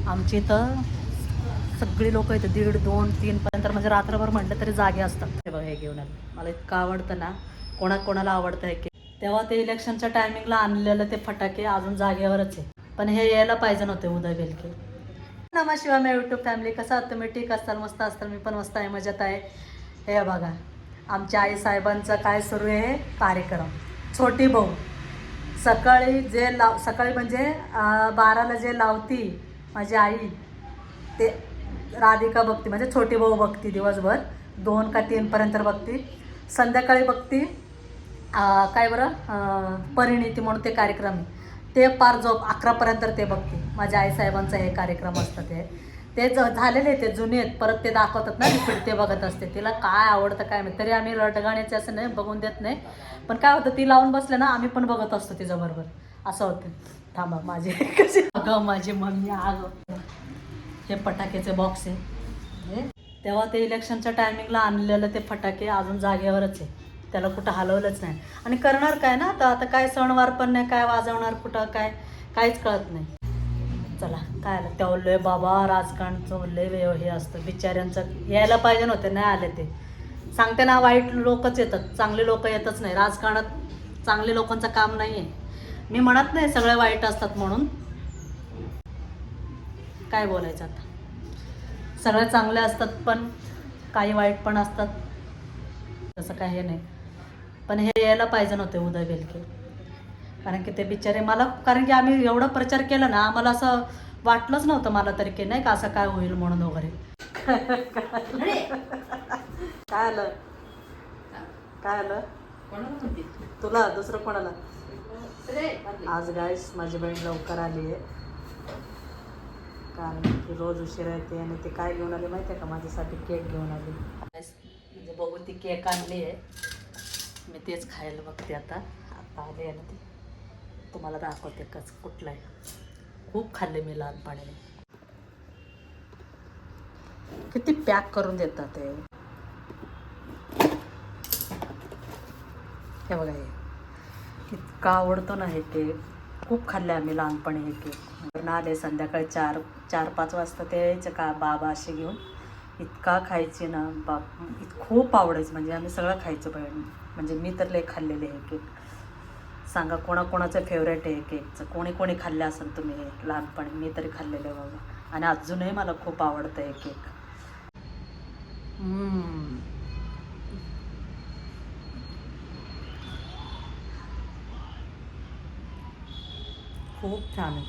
आमची इथं सगळी लोक इथं 1:30, 2, 3 पर्यंत म्हणजे रात्रभर म्हटलं तरी जागे असतात. हे बघा हे घेऊन आले. मला इतकं आवडतं ना, कोणाकोणाला आवडतं हे केक. तेव्हा ते इलेक्शनच्या टायमिंगला आणलेलं ते फटाके अजून जागेवरच आहे. पण हे यायला पाहिजे नव्हते उदय बेलके. नमस्कार मी यूट्यूब फॅमिली, कसा आहात तुम्ही? ठीक असताल, मस्त असताल. मी पण मस्त आहे, मजेत आहे. हे बघा आमच्या आई साहेबांचा काय सुरू आहे कार्यक्रम. छोटी भाऊ सकाळी सकाळी म्हणजे 12ला जे लावती माझी आई, ते राधिका बघती, म्हणजे छोटी भाऊ बघती दिवसभर 2 का 3 पर्यंत बघती. संध्याकाळी बघती काय बरं परिणिती म्हणून ते कार्यक्रम ते पार झोप 11पर्यंत ते बघते. माझ्या आईसाहेबांचा हे कार्यक्रम असतात ते झालेले ते जुने आहेत, परत ते दाखवतात ना रिपीट, ते बघत असते. तिला काय आवडतं काय माहिती. तरी आम्ही रटगाण्याचे असं नाही बघून देत नाही, पण काय होतं ती लावून बसले ना आम्ही पण बघत असतो तिच्याबरोबर, असं होतं. थांबा माझी कशी अगं माझी मम्मी अगं. हे फटाक्याचे बॉक्स आहे. तेव्हा ते इलेक्शनच्या टायमिंगला आणलेलं ते फटाके अजून जागेवरच आहे, त्याला कुठं हलवलंच नाही. आणि करणार काय ना आता काय सणवार पण नाही, काय वाजवणार कुठं काय काहीच कळत नाही. चला काय आलं तेव्हा लय बाबा राजकारणचं लय हे असतं बिचाऱ्यांचं. यायला पाहिजे नव्हते, नाही आले ते. सांगते ना वाईट लोकच येतात, चांगले लोक येतच नाही राजकारणात. चांगले लोकांचं काम नाही आहे. मी म्हणत नाही सगळे वाईट असतात म्हणून, काय बोलायचं आता. सगळे चांगले असतात पण काही वाईट पण असतात, तसं काही हे नाही. पण हे यायला पाहिजे नव्हते उदय बेलके, कारण की ते बिचारे मला, कारण की आम्ही एवढा प्रचार केला ना, आम्हाला असं वाटलंच नव्हतं मला तरी की नाही का असं काय होईल म्हणून वगैरे. काय आलं काय आलं तुला दुसरं कोणाला? आज गाईस माझी बहीण लवकर आली आहे, कारण की रोज उशिरा येते. आणि ते काय घेऊन आले माहिती आहे का, माझ्यासाठी केक घेऊन आली. म्हणजे बघू ती केक आणली आहे, मी तेच खायला बघते आता. आता आले आहे ना ते, तुम्हाला दाखवते कुठला आहे. खूप खाल्ले मी लहानपणी. किती पॅक करून देतात ते. हे बघा हे इतका आवडतो ना हे केक. खूप खाल्ले आम्ही लहानपणी हे केक. आले संध्याकाळी 4-5 वाजता ते यायचं का बाबा असे घेऊन, इतका खायचे ना बाप. खूप आवडायचं, म्हणजे आम्ही सगळं खायचो बहीण. म्हणजे मी तर लय खाल्लेले हे केक. सांगा कोणाकोणाचं फेवरेट आहे केकचं, कोणी खाल्लं असेल तुम्ही हे लहानपणी. मी तरी खाल्लेलं आहे बाबा, आणि अजूनही मला खूप आवडतं हे केक. खूप छान आहे,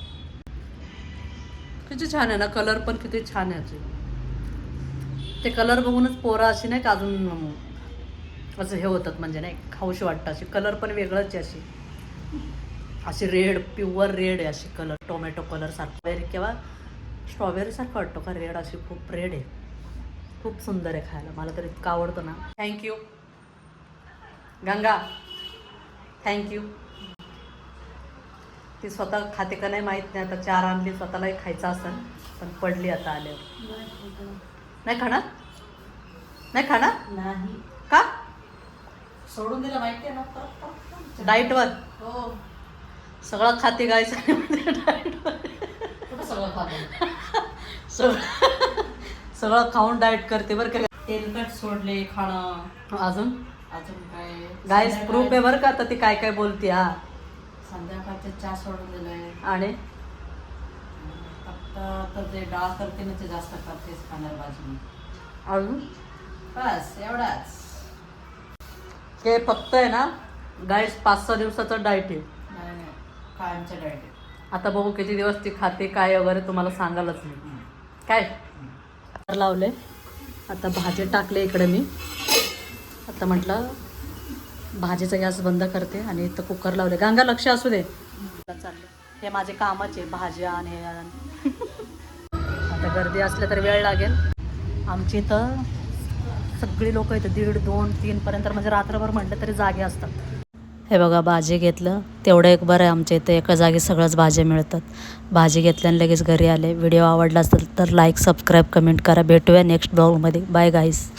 किती छान आहे ना. कलर पण किती छान आहे. ते कलर बघूनच पोरं अशी नाही का अजून असं हे होतात, म्हणजे नाही खाऊशी वाटतं. अशी कलर पण वेगळंच आहे, अशी रेड, प्युअर रेड आहे अशी कलर, टोमॅटो कलर सारखं किंवा स्ट्रॉबेरी सारखं वाटतो का रेड. अशी खूप रेड आहे, खूप सुंदर आहे खायला. मला तर इतकं आवडतं ना. Thank you Ganga, thank you. ती स्वतः खाते का नाही माहीत नाही. आता 4 आणली, स्वतःलाही खायचं असेल, पण पडली आता आल्यावर. नाही खाणार, नाही खाणार नाही का, सोडून दिलं माहिती आहे ना डाईटवर. हो सगळं खाते गायचं डाईटवर. सगळं खाते सगळं खाऊन डाएट करते बरं का. तेलकट सोडले खाणं. अजून काय गाईस प्रूफ आहे बरं का. आता ती काय काय बोलते. हा संध्याकाळचे चहा सोडून दिलंय, आणि फक्त तर ते डाळ करते ना ते जास्त करतेच खाणार भाजी. अजून बस एवढाच. हे फक्त आहे ना गाईस 5-6 दिवसाचं डाएट आहे. नाही कायमचं डाएट आहे. आता बघू किती दिवस ती खाते काय वगैरे, तुम्हाला सांगालच नाही काय. लावले आता भाजी टाकले इकडे मी. आता म्हटलं भाजीचा गॅस बंद करते आणि इथं कुकर लावले. गंगा लक्ष असू दे. चाललं हे माझे कामाचे भाज्या आणि आता गर्दी असल्या तर वेळ लागेल. आमची इथं सगळी लोक इथं 1:30, 2, 3 पर्यंत म्हणजे रात्रभर म्हटलं तरी जागे असतात. हे बघा भाजी घेतलं तेवढं एक बरं आहे. आमच्या इथं एका जागी सगळंच भाज्या मिळतात. भाजी घेतल्याने लगेच घरी आले. व्हिडिओ आवडला असेल तर लाईक, सबस्क्राईब, कमेंट करा. भेटूया नेक्स्ट ब्लॉगमध्ये. बाय गाईस.